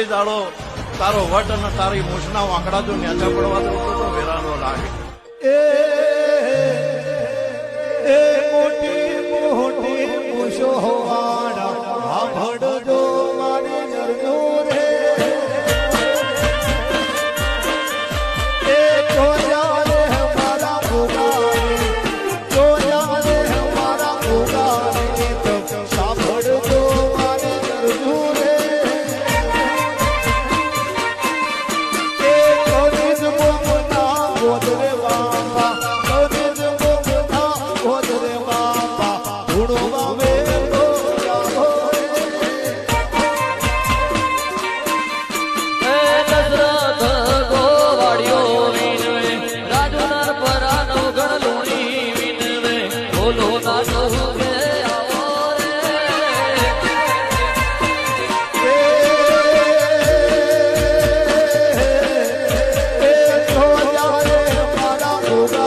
કોઈ દાડો તારો વટ અને તારી મૂછના વાંકડા જો નેચા પડવા દો તો વેરાનો લાગે. એ મોટી મોટી મૂછો વાળા સાંભળજો મારી નરનો રે. એ જોયા રે મારા ભોગાને, જોયા રે મારા ભોગાને, સાંભળજો મારી નરનો રે. એ કોની મોમના ગોદરે બાપા, કોની મોમના ગોદરે બાપા, ધૂણવા વે તો જાઓ રે. એ દશરથ ગોવાળિયો વિનવે, રાજુના પરાનો ગણ લુણી વિનવે, બોલો ના કહું કે આવો રે. એ જોયા રે મારા ભોગા